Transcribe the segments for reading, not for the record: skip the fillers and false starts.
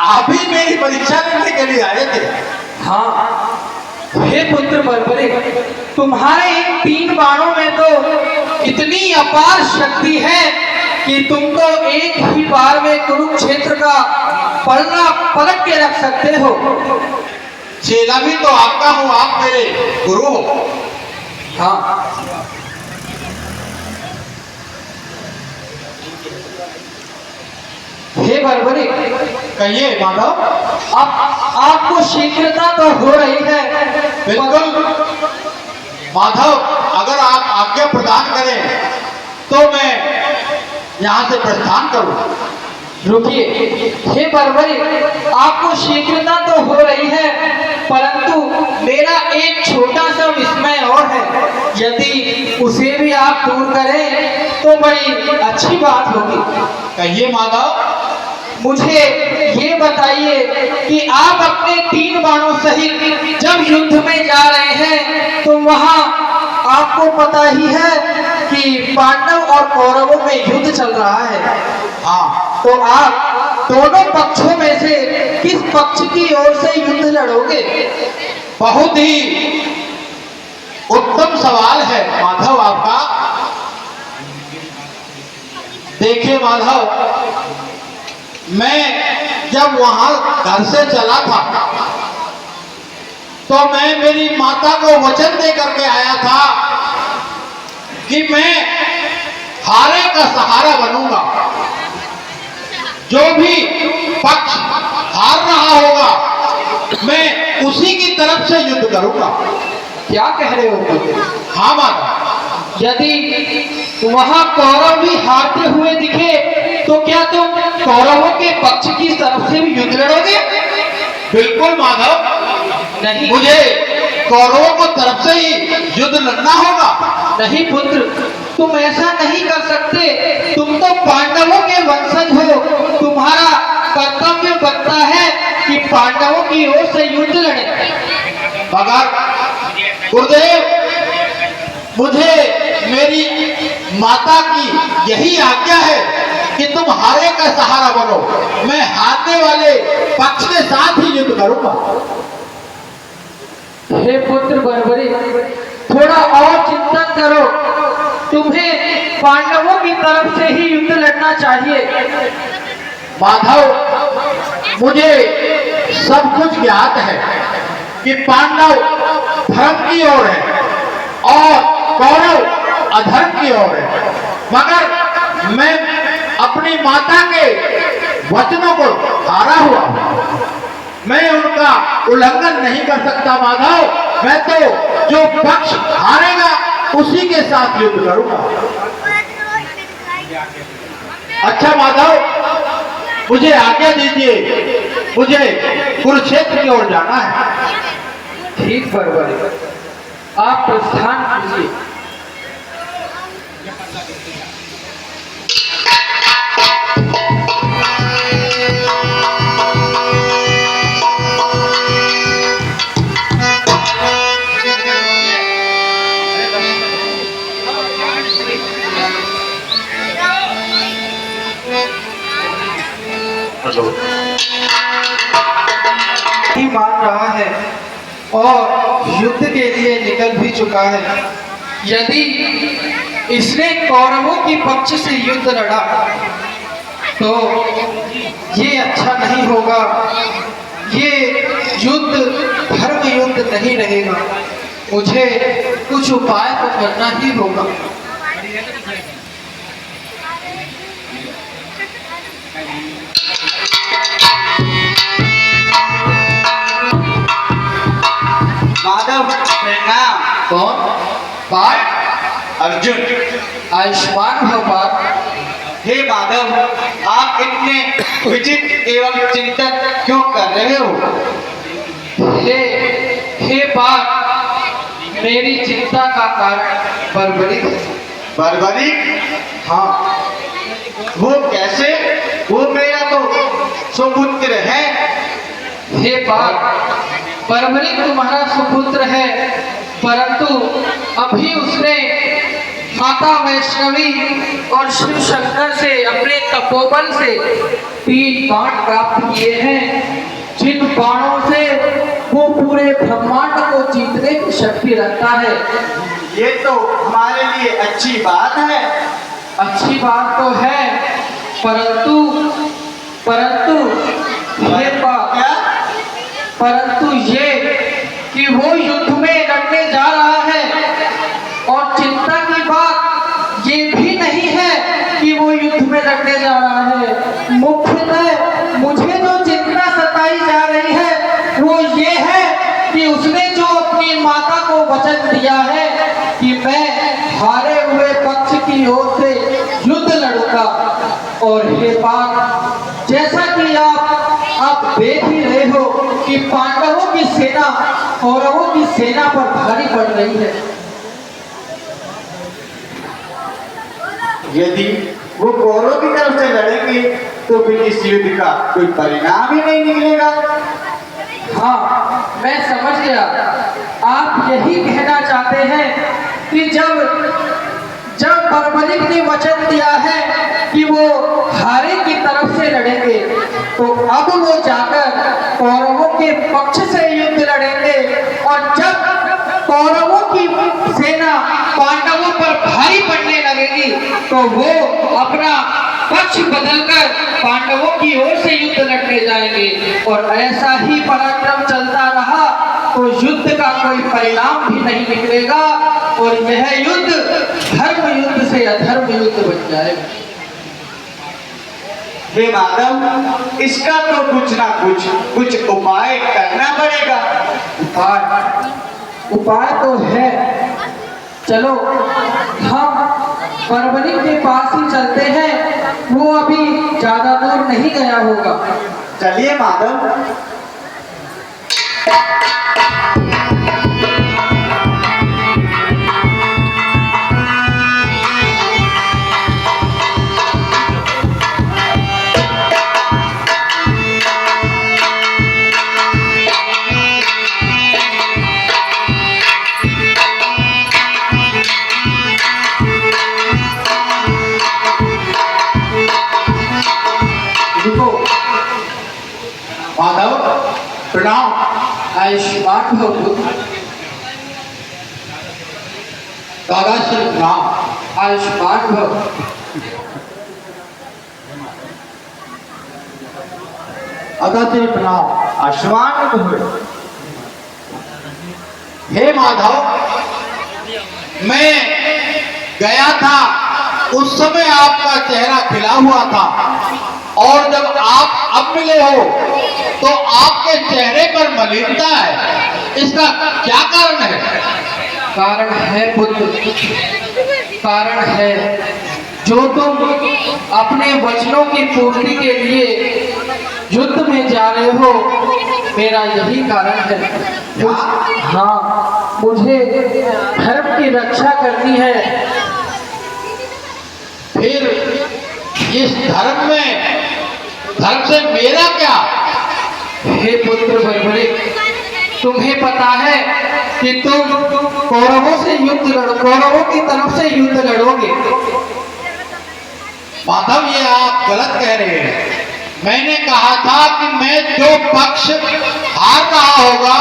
आप ही मेरी परीक्षा लेने के लिए आए थे। हाँ हे पुत्र बर्बरिक, तुम्हारे इन 3 बाणों में तो इतनी अपार शक्ति है कि तुम तो एक ही बार में कुरुक्षेत्र का पलड़ा पलट के रख सकते हो। चेला भी तो आपका हूँ, आप मेरे गुरु हो। हाँ हे बर्बरिक, कहिए माधव। आपको शीघ्रता तो हो रही है। बिल्कुल माधव, अगर आप आज्ञा प्रदान करें तो मैं यहाँ से प्रस्थान करूँ। रुकिए हे बर्बरिक, आपको शीघ्रता तो हो रही है, परंतु मेरा एक छोटा सा विस्मय और है। यदि उसे भी आप दूर करें तो बड़ी अच्छी बात होगी। कहिए माधव। मुझे ये बताइए कि आप अपने 3 बाणों सहित जब युद्ध में जा रहे हैं तो वहां आपको पता ही है कि पांडव और कौरवों में युद्ध चल रहा है। हाँ, तो आप दोनों पक्षों में से किस पक्ष की ओर से युद्ध लड़ोगे? बहुत ही उत्तम सवाल है माधव आपका। देखिए माधव, मैं जब वहां घर से चला था तो मैं मेरी माता को वचन दे करके आया था कि मैं हारे का सहारा बनूंगा। जो भी पक्ष हार रहा होगा मैं उसी की तरफ से युद्ध करूंगा। क्या कह रहे हो? हाँ माता। यदि वहां कौरव भी हारते हुए दिखे तो क्या तुम कौरवों के पक्ष की तरफ से भी युद्ध लड़ोगे? बिल्कुल माधव, नहीं, मुझे कौरवों को तरफ से ही युद्ध लड़ना होगा। नहीं पुत्र, तुम ऐसा नहीं कर सकते। तुम तो पांडवों के वंशज हो। तुम्हारा कर्तव्य बनता है कि पांडवों की ओर से युद्ध लड़े। मगर गुरुदेव, मुझे मेरी माता की यही आज्ञा है कि तुम हारे का सहारा बनो। मैं हारने वाले पक्ष के साथ ही युद्ध करूंगा। हे पुत्र बर्बरिक, थोड़ा और चिंतन करो। तुम्हें पांडवों की तरफ से ही युद्ध लड़ना चाहिए। माधव, मुझे सब कुछ ज्ञात है कि पांडव धर्म की ओर है और कौरव अधर्म की ओर है, मगर मैं अपनी माता के वचनों को हारा हुआ हूं। मैं उनका उल्लंघन नहीं कर सकता माधव। मैं तो जो पक्ष हारेगा उसी के साथ युद्ध करूंगा। अच्छा माधव, मुझे आज्ञा दीजिए, मुझे कुरुक्षेत्र की ओर जाना है। ठीक बर्बरिक, आप प्रस्थान कीजिए। ही मान रहा है और युद्ध के लिए निकल भी चुका है। यदि इसने कौरवों के पक्ष से युद्ध लड़ा तो ये अच्छा नहीं होगा। ये युद्ध धर्म युद्ध नहीं रहेगा। मुझे कुछ उपाय तो करना ही होगा। माधव प्रणाम। कौन? पार्थ? अर्जुन। आयुष्मान हो पार्थ। हे माधव, आप इतने विचित्र एवं चिंतन क्यों कर रहे हो? हे पार्थ, मेरी चिंता का कारण बर्बरिक है। बर्बरिक? हाँ। वो कैसे? वो मेरा तो सुपुत्र है। हे पार्थ, बर्बरिक तुम्हारा सुपुत्र है, परंतु अभी उसने माता वैष्णवी और शिव शंकर से अपने तपोबल से 3 बाण प्राप्त किए हैं जीतने की शक्ति रखता है। ये तो हमारे लिए अच्छी बात है। अच्छी बात तो है, परंतु परंतु ये बात क्या? परंतु ये कि वो युद्ध में लड़ने जा रहा है, और चिंता की बात ये भी नहीं है कि वो युद्ध में लड़ने जा रहा है। मुख्यतः मुझे जो चिंता सताई जा रही है वो ये है कि उसने जो अपनी माता को वचन दिया है कि मैं हारे हुए पक्ष की ओर से युद्ध लड़ूंगा। और ये बात जैसा कि आप देख ही रहे हो कि पांडवों की सेना कौरवों की सेना पर भारी पड़ रही है। यदि वो कौरवों की तरफ से लड़ेंगे तो फिर इस युद्ध का कोई परिणाम ही नहीं निकलेगा। हाँ, मैं समझ गया। आप यही कहना चाहते हैं कि जब बर्बरिक ने वचन दिया है कि वो हारे की तरफ से लड़ेंगे, तो अब वो जाकर कौरवों के पक्ष से युद्ध लड़ेंगे, और जब कौरवों की सेना पांडवों पर भारी पड़ने लगेगी तो वो अपना पक्ष बदलकर पांडवों की ओर से युद्ध लड़ने जाएंगे। और ऐसा ही पराक्रम चलता रहा तो युद्ध का कोई परिणाम भी नहीं निकलेगा, और यह युद्ध धर्म युद्ध से अधर्म युद्ध बन जाएगा। हे माधव, इसका तो कुछ ना कुछ उपाय करना पड़ेगा। उपाय तो है। चलो हम बर्बरिक के पास ही चलते हैं, वो अभी ज्यादा दूर नहीं गया होगा। चलिए माधव। माधव प्रणाम। आयुष्मान भव पुत्र। दादाश्री प्रणाम। आयुष्मान भव। दादाश्री प्रणाम। आयुष्मान भव। हे माधव, मैं गया था उस समय आपका चेहरा खिला हुआ था, और जब आप अब मिले हो तो आपके चेहरे पर मलिनता है। इसका क्या कारण है? कारण है पुत्र, कारण है। जो तुम अपने वचनों की पूर्ति के लिए युद्ध में जा रहे हो, मेरा यही कारण है। हाँ, मुझे धर्म की रक्षा करनी है। फिर इस धर्म से मेरा क्या? हे पुत्र बर्बरिक, तुम्हें पता है कि तुम कौरवों की तरफ से युद्ध लड़ोगे। माधव, ये आप गलत कह रहे हैं। मैंने कहा था कि मैं जो पक्ष हार रहा होगा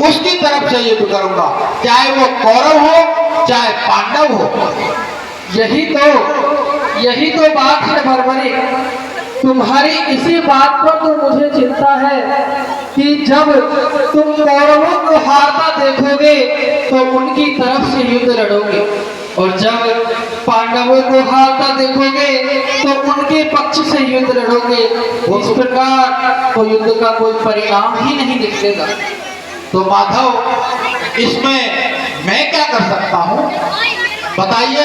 उसकी तरफ से युद्ध करूंगा, चाहे वो कौरव हो चाहे पांडव हो। यही तो बात है बर्बरिक। तुम्हारी इसी बात पर तो मुझे चिंता है कि जब तुम कौरवों को हारता देखोगे तो उनकी तरफ से युद्ध लड़ोगे, और जब पांडवों को हारता देखोगे तो उनके पक्ष से युद्ध लड़ोगे। इस प्रकार तो युद्ध का कोई परिणाम ही नहीं निकलेगा। तो माधव, इसमें मैं क्या कर सकता हूँ? बताइए,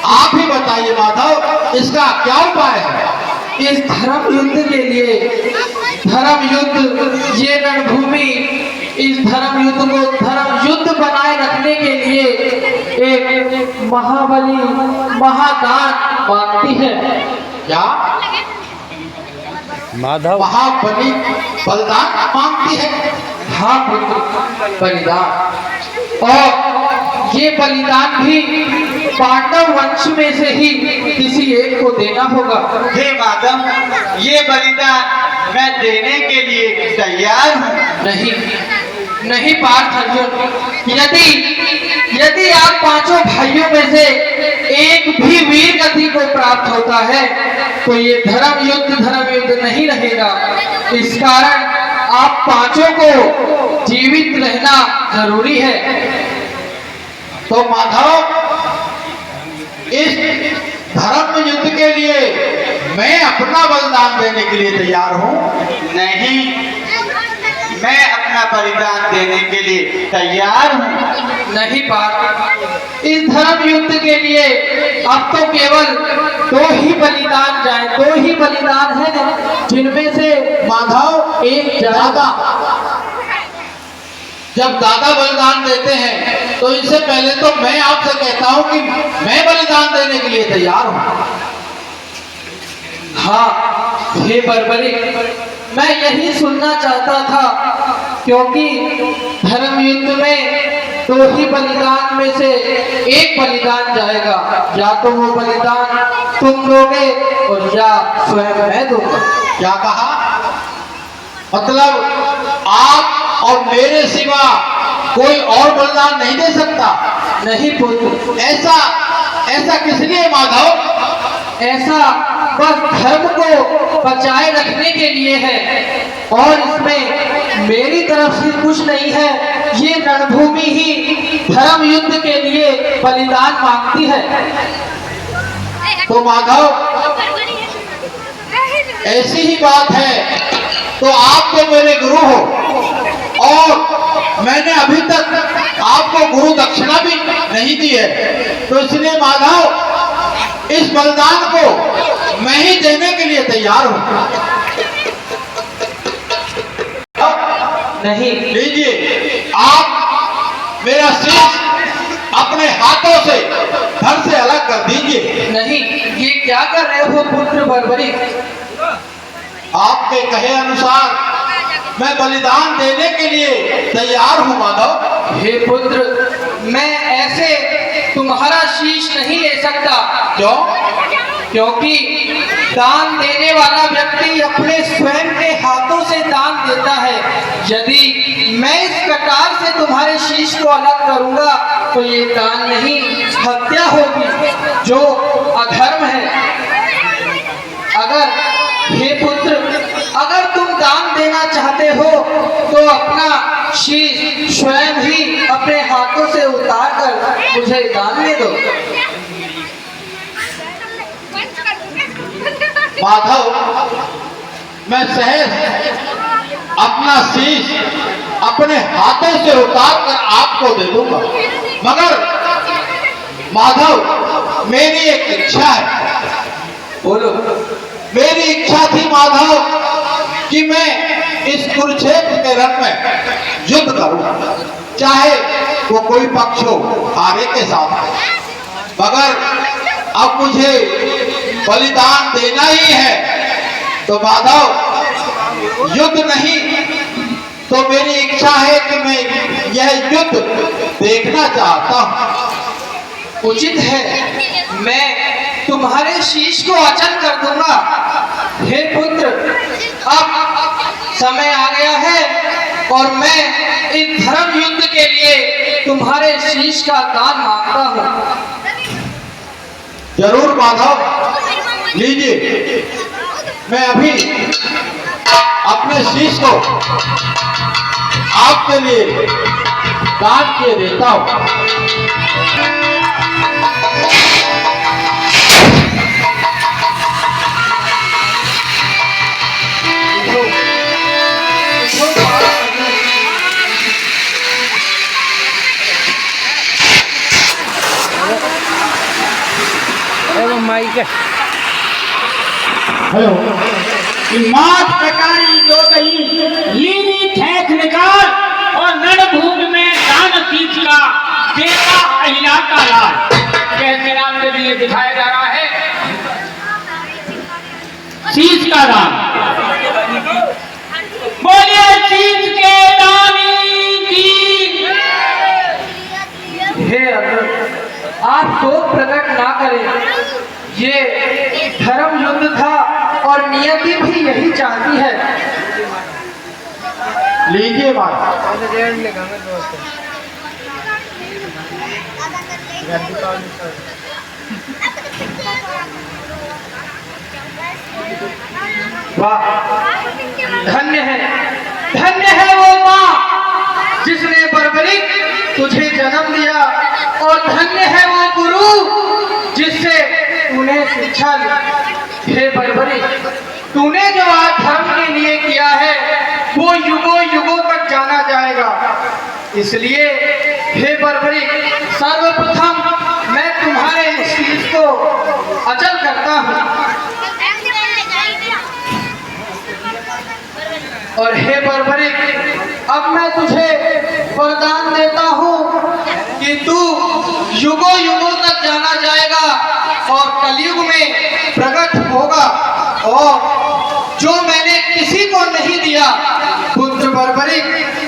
आप ही बताइए माधव, इसका क्या उपाय है? इस धर्म युद्ध के लिए, धर्म युद्ध ये रणभूमि, इस धर्म युद्ध को धर्म युद्ध बनाए रखने के लिए एक महाबली महादान मांगती है। क्या माधव महाबली बलिदान मांगती है? हाँ पुत्र, बलिदान। और ये बलिदान भी पांडव वंश में से ही किसी एक को देना होगा। हे माधव, ये बलिदान मैं देने के लिए तैयार हूँ। नहीं पार्थ अर्जुन, यदि आप पांचों भाइयों में से एक भी वीर गति को प्राप्त होता है तो ये धर्म युद्ध नहीं रहेगा। इस कारण आप पांचों को जीवित रहना जरूरी है। तो माधव, इस धर्म युद्ध के लिए मैं अपना बलिदान देने के लिए तैयार हूं। नहीं, मैं अपना बलिदान देने के लिए तैयार हूँ। नहीं पार्थ, इस धर्म युद्ध के लिए अब तो केवल दो ही बलिदान है, जिनमें से माधव, एक दादा, जब दादा बलिदान देते हैं तो इससे पहले तो मैं आपसे कहता हूं कि मैं बलिदान देने के लिए तैयार हूं। हाँ हे बर्बरिक, मैं यही सुनना चाहता था, क्योंकि धर्म युद्ध में दो ही बलिदान में से एक बलिदान जाएगा। या तो वो बलिदान तुम दोगे और या स्वयं मैं दूंगा। क्या कहा? मतलब आप और मेरे सिवा कोई और बलिदान नहीं दे सकता? नहीं पुत्र, ऐसा किस लिए माधव? ऐसा बस धर्म को बचाए रखने के लिए है, और इसमें मेरी तरफ से कुछ नहीं है। ये रणभूमि ही धर्म युद्ध के लिए बलिदान मांगती है। तो माधव, ऐसी ही बात है तो आप तो मेरे गुरु हो, और मैंने अभी तक आपको गुरु दक्षिणा भी नहीं दी है, तो इसलिए माधव, इस बलिदान को मैं ही देने के लिए तैयार हूं। नहीं, लीजिए, आप मेरा शीश अपने हाथों से धड़ से अलग कर दीजिए। नहीं, ये क्या कर रहे हो पुत्र बर्बरिक? आपके कहे अनुसार मैं बलिदान देने के लिए तैयार हूं माधव। हे पुत्र, मैं ऐसे तुम्हारा शीश नहीं ले सकता। क्यों? क्योंकि दान देने वाला व्यक्ति अपने स्वयं के हाथों से दान देता है। यदि मैं इस प्रकार से तुम्हारे शीश को अलग करूंगा तो ये दान नहीं, हत्या होगी, जो अधर्म है। हे पुत्र, अगर तुम दान देना चाहते हो तो अपना शीश स्वयं ही अपने हाथों से उतार कर मुझे दान दे दो। माधव, मैं सहज अपना शीश अपने हाथों से उतार कर आपको दे दूंगा, मगर माधव, मेरी एक इच्छा है। बोलो। मेरी इच्छा थी माधव कि मैं इस कुरुक्षेत्र के रण में युद्ध करूं, चाहे वो कोई पक्ष हो, हारे के साथ, मगर अब मुझे बलिदान देना ही है। तो माधव, युद्ध नहीं तो मेरी इच्छा है कि मैं यह युद्ध देखना चाहता हूं। उचित है, मैं तुम्हारे शीश को अचल कर दूंगा। हे पुत्र, अब समय आ गया है और मैं इस धर्म युद्ध के लिए तुम्हारे शीश का दान मांगता हूं। जरूर माधव, लीजिए, मैं अभी अपने शीश को आपके लिए दान किए देता हूं। हेलो, मात प्रकारी जो गई लीली ठेठ निकाल और रणभूमि में दान शीश का देता अहिला का लाल। कैसे नाम के लिए दिखाया जा रहा है शीश का दान। बोलिए शीश के दानी की। हे अर्जुन, आप शोक प्रकट ना करें। ये धर्म युद्ध था और नियति भी यही चाहती है। लीजिए माता। वाह, धन्य है वो माँ जिसने बर्बरिक तुझे जन्म दिया, और धन्य है वो गुरु जिससे तूने शिक्षा ली। हे बर्बरिक, तूने जो आज धर्म के लिए किया है वो युगों युगों तक जाना जाएगा। इसलिए हे बर्बरिक, सर्वप्रथम मैं तुम्हारे इस शीश को अचल करता हूँ। और हे बर्बरिक, अब मैं तुझे वरदान देता हूँ कि तू युगों युगों तक जाना जाएगा और कलयुग में प्रकट होगा। और जो मैंने किसी को नहीं दिया पुत्र बर्बरिक,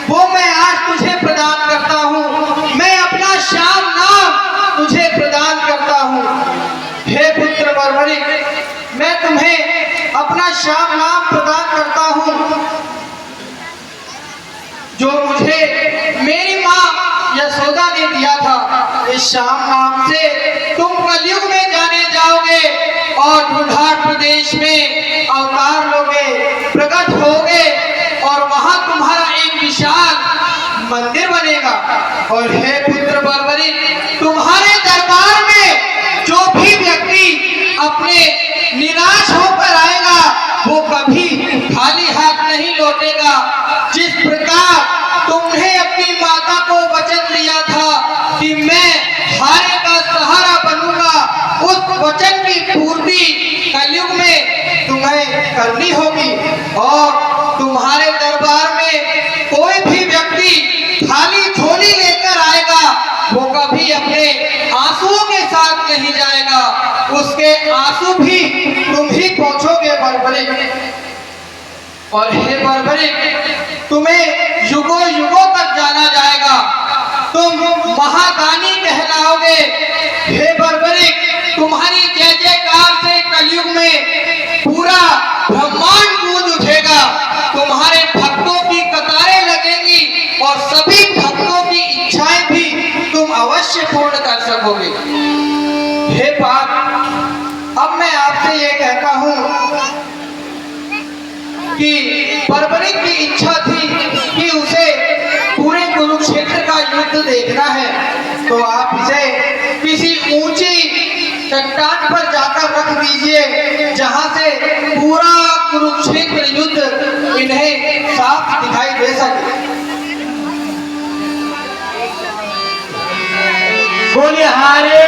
वो मैं आज तुझे प्रदान करता हूँ। मैं अपना श्याम नाम तुझे प्रदान करता हूँ। हे पुत्र बर्बरिक, मैं तुम्हें अपना श्याम नाम प्रदान करता हूँ जो मुझे मेरी माँ यशोदा ने दिया था। इस श्याम नाम से तुम कलयुग में जाने जाओगे और ढूंढाट प्रदेश में अवतार लोगे, प्रकट होगे, और वहां तुम्हारा एक विशाल मंदिर बनेगा। और हे पुत्र बर्बरिक, तुम्हारे दरबार में जो भी व्यक्ति अपने निराश होकर आएगा वो कभी खाली हाथ नहीं लौटेगा। जिस प्रकार तुमने अपनी माता को वचन दिया था कि मैं हारे का सहारा बनूंगा, उस वचन की पूर्ति कलयुग में तुम्हें करनी होगी। और तुम्हारे दरबार में कोई भी व्यक्ति खाली झोली लेकर आएगा वो कभी अपने आंसुओं के साथ नहीं जाएगा, उसके आंसू भी तुम ही पहुंचोगे बर्बरिक। और हे बर्बरिक, तुम्हें युगों युगों तक जाना जाएगा, तुम महादानी कहलाओगे। हे बर्बरिक, तुम्हारी जय जयकार से कलयुग में पूरा ब्रह्मांड गूंज उठेगा। तुम्हारे भक्तों की कतारें लगेंगी और सभी भक्तों की इच्छाएं भी तुम अवश्य पूर्ण कर सकोगे। हे पाप, अब मैं आपसे ये कहता हूँ कि बर्बरिक की इच्छा थी कि उसे पूरे कुरुक्षेत्र का युद्ध देखना है, तो आप इसे किसी ऊंची चट्टान पर जाकर रख दीजिए जहां से पूरा कुरुक्षेत्र युद्ध इन्हें साफ दिखाई दे सके। बोले हारे